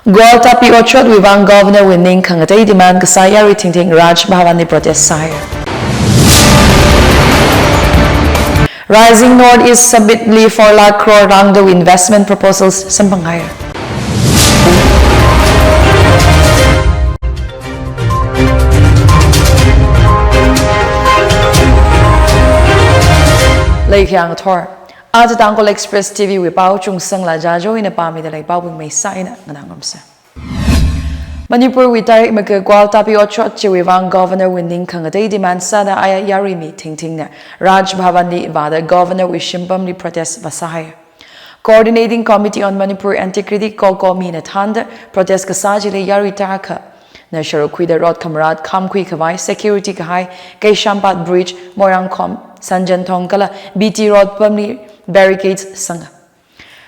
Goal tapi ochot wuivang governor winning kangatay demand kasaya ritingting Raj Bhavan ni protest sahir. Rising North-East submit 4 lakh crore rangdo investment proposals sampangayar. Leikyang Thor. At Tangkhul Express Pvt wipao Chungsangla Jajo in a pami dalei bawing may saina nanangamsa. Manipur witarik magagwal tapi ochot wuivang governor winning kangatay demand sada aya yarimi tingtingna Raj Bhavan ni vada governor wishimpam ni protest vasahay. Coordinating Committee on Manipur Anti-Critic Kokomi Nathanda protest kasajile yari taka na sharokwida rod kamrad kamkui kavai security kahai kay Shampat Bridge Morangkom Sanjan Tongkala BT Road Pamni barricades sanga.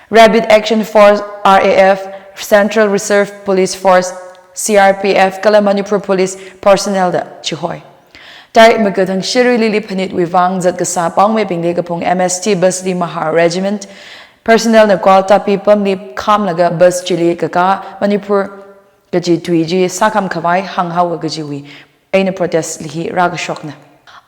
Rapid Action Force RAF Central Reserve Police Force CRPF kala Manipur Police personnel da chihoy. Tarik magadang shirili panit wuivang zat kasapang may pinggapong MST bus di Mahar Regiment personnel na kwalta pipam ni kamlaga bus chili kaka Manipur gaji tuiji sakam kawai hanghawa gajiwi eina protest lihi ragashokna.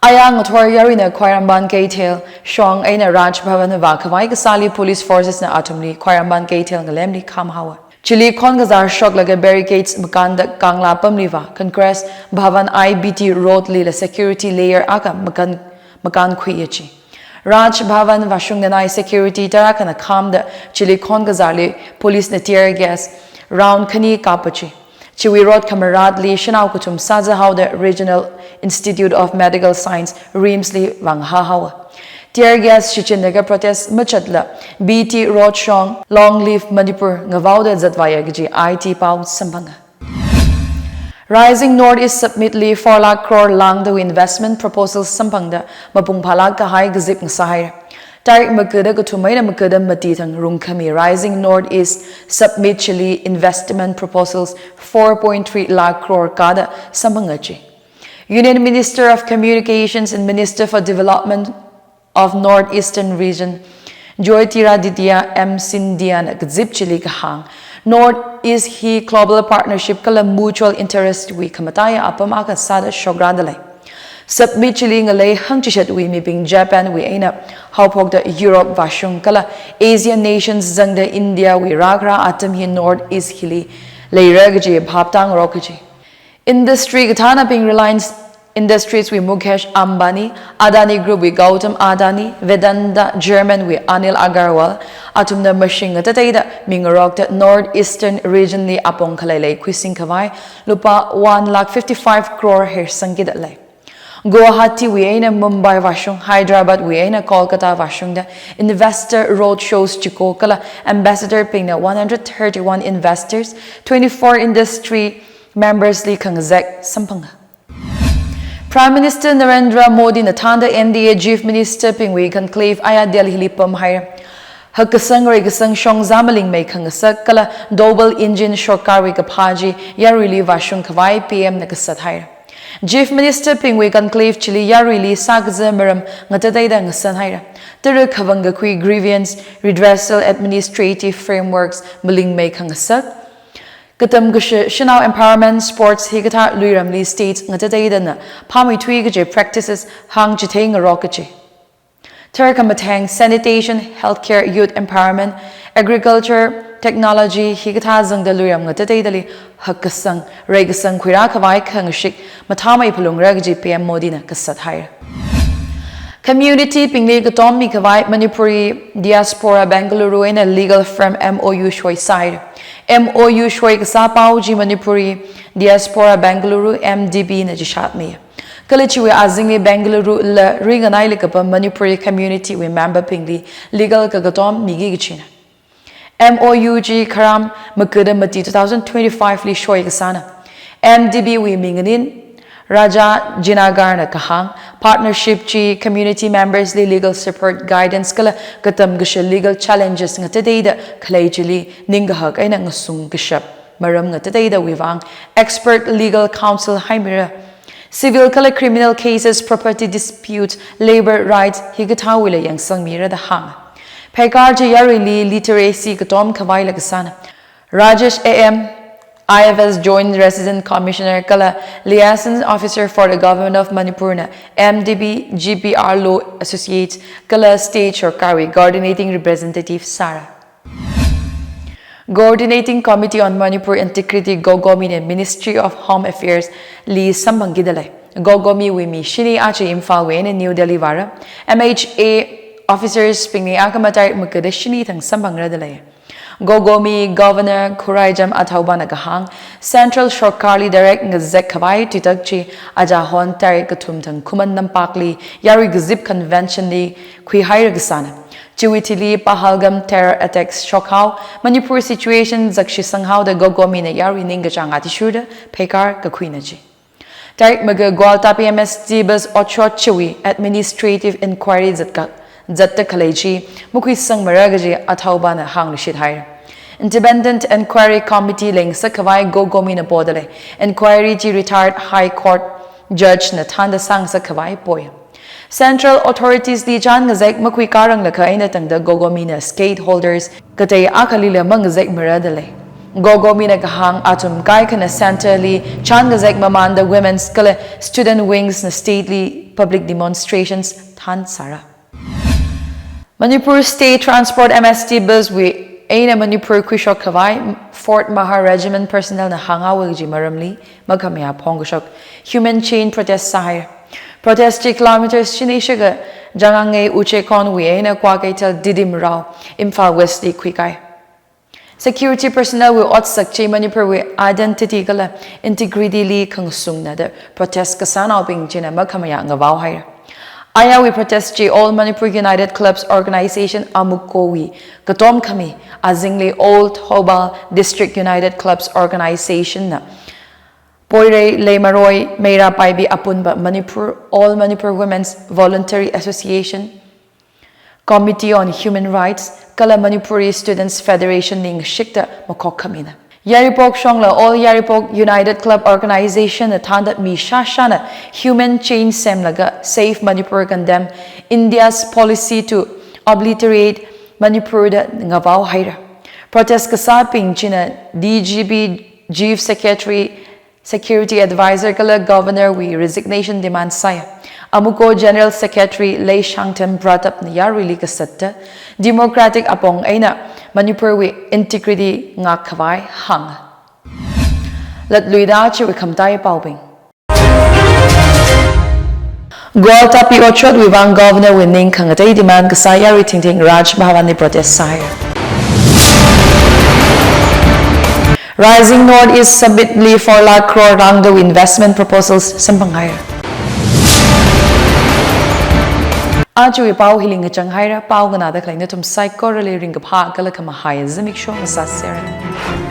Ayang athor yari na Khwairamban Kaytail shong eina Raj Bhavan na mavakapei kasali police forces na atam ni Khwairamban Kaytail ngalem ni kamhawa. Chili kon gazar shok laga barricades makanda kangla pamliva Congress Bhavan IBT road lila security layer aka makan khuyachi. Raj Bhavan rashungda security taraka na kamda chili kon gazarli police na tear gas round kani kapachi. Chiwi road kamarad li shanau kutum saza hauda Regional Institute of Medical Science Rimsli Wanghahawa. Tear gas shichinaga protest machatla BT road shong long live Manipur ngavauda zatvaya gaji IT pau sampanga. Rising North-East submit 4 lakh crore langdo investment proposals sampangda mapungphalag kahai gazip ngasahay. Tarik magkada katumay na magkada matitang rungkami. Rising North-East submit chili investment proposals 4.3 lakh crore kada sampangachi. Union Minister of Communications and Minister for Development of Northeastern Region Joytira Ditya M. Sindian Gzip Chili Kahang North-East He Global Partnership Kala Mutual Interest We Kamataya Apamaka Sada Shogradalei Submit Chili Ngalei Hangchishat We Miping Japan We Eina Haupok the Europe Vashung Kala Asian nations Zangda India We Ragra Atam Hi North-East Hili Leiragaji Bhaptang Rokaji Industry Gatana Ping Reliance Industries with Mukesh Ambani, Adani Group with Gautam Adani, Vedanta German with Anil Agarwal, Atumna Mashinga Tatayda, Mingarok Northeastern Region li Apong Khalei, Kwising Kavai, Lupa 1,55 crore her Sangidalei. Guwahati we eina Mumbai Vashung, Hyderabad we eina Kolkata Vashungda, Investor Roadshows Chikokala, Ambassador Pingna 131 investors, 24 industry members li Kangazek Sampanga. Prime Minister Narendra Modi Nathanda NDA Chief Minister Pingwi Conclave Aya Delhi Lipam Hire Hakasang Regasang Shong Zamaling May Kangasak Kala Double Engine Shokari Kapaji Yarili Vashung Kavai PM Nakasat Hire Chief Minister Pingwi Conclave Chili Yarili Sagza Miram Ngatadayda Ngasan Hire Tere Kavanga Kui Grievance Redressal Administrative Frameworks Maling May Kangasak Katam Shanau Empowerment Sports Higata Luiramli States Ngatadayana Pami Twigaje Practices Hang Jitang Rokachi Terkamatang Sanitation, Healthcare, Youth Empowerment, Agriculture, Technology Higata Zangda Luiram Ngatadayali Hakasang Regasang Kwirakavai Kangashik Matama Ipulung Ragaji PM Modina Kasat Hire Community Pingli Katom Mikhavai Manipuri Diaspora Bengaluru in a legal firm MOU Shoi Side MOU Shoi Kasapau Ji Manipuri Diaspora Bengaluru MDB na Jishat me Kalichiwi Azingli Bengaluru La Ringanai Likapa Manipuri Community we member Pingli Legal Kagatom Migigichina MOU G Karam Makuda Mati 2025 Li Shoi Kasana MDB we Minganin Raja Jinagarna Kahang Partnership Chi Community Members Li Legal Support Guidance Kala Katam Gasha Legal Challenges Ngatadayda Khalei Chili Ningahak Aina Ngasung Gashap Maram Ngatadayda Wuivang Expert Legal Counsel Haimira Civil Kala Criminal Cases Property Disputes Labor Rights Higatawila Yang Sangmira the Hang Pekarja Yarili Literacy Katom Kavaila Kasana Rajesh AM IFS Joint Resident Commissioner Kala Liaison Officer for the Government of Manipur na MDB GPR Law Associates Kala State Shorkari Coordinating Representative Sara. Coordinating Committee on Manipur Integrity Gogomi and Ministry of Home Affairs Li Sambangidale. Gogomi Wimi Shini Achi Imfalwe in New Delhi Vara. MHA officers Pingni Akamatai Mukadeshini Tang Sambangradale. Gogomi Governor Khuraijam Athaubana Gahang Central Shorkali Direct Ngazek Kavai Titagchi Ajahon Tarik Gatum Tang Kuman Nampakli Yari Gazip Convention Li Kuihai Gasana. Chiwitili Pahalgam terror attacks Shokhau Manipur situation Zakshi Sanghau the Gogomi na Yari Ningachang Atishuda Pekar Kakwinaji. Tarik Maga Gwalta PMST Bus Ochot Chiwi Administrative Inquiry Zatta Khalei Mukwi Sang Maragaji Athaubana Hang Shit Hire. Independent Inquiry Committee Ling Sakavai Gogomi na Bodale. Inquiry Ji retired High Court Judge Nathum Sang Sakavai Boy. Central authorities di Chan Ngazek Makwi Karang Laka Eina Tangda Gogomi na Skateholders Katay Akalila Mangazek Maradale. Gogomi na Kahang Atum Kayakha na Center Li Chan Ngazek Mamanda Women's Kala Student Wings na Stately Public Demonstrations Tan Sara. Manipur State Transport MST Bus we Eina Manipur Kwishok Kavai Fort Maha Regiment personnel na Hangawagji Maramli Magkamaya Pongoshok Human Chain Protest Sahir. Protest 3 kilometers Shinishaga Jangange Uche Konwi Eina Kwakaitel Didim Rao Imphal West Di Kwikai. Security personnel will Otsakchi Manipur we identity kala integrity li Kungsangla the protest kasana Bing Jina Magkamaya Ngavao Hire. Aya we protest J All Manipur United Clubs Organization Amukowi, Katom Kami, Azingli Old Hobal District United Clubs Organization na Poire Leimaroi Meira Paibi Apunba Manipur All Manipur Women's Voluntary Association Committee on Human Rights Kala Manipuri Students Federation Ning Shikta Makok Kamina. Yaripok Shongla All Yaripok United Club Organization na Tandat Mi Shashana Human Chain Semlaga Safe Manipur condemn India's policy to obliterate Manipur da Ngavao Haira. Protest Kasaping China DGB Chief Security Advisor Kala Governor we resignation demand saya. Amuko General Secretary leisalala brought up Niyarili Kasatta Democratic Apong Eina Manipur we integrity mikhavai hang. Let Luida Chi we come tayo paubing. Gwalta Ochot wuivang Governor winning Kangatay demand kasaya ritingting Raj Bhavani protest sire. Rising North is submitly 4 lakh crore rangdo investment proposals sampangaya. Ajo pau hiling Changhaira pau ganada claim Nathum saikorali ring of ha galaka mahaya zimik show sa sera.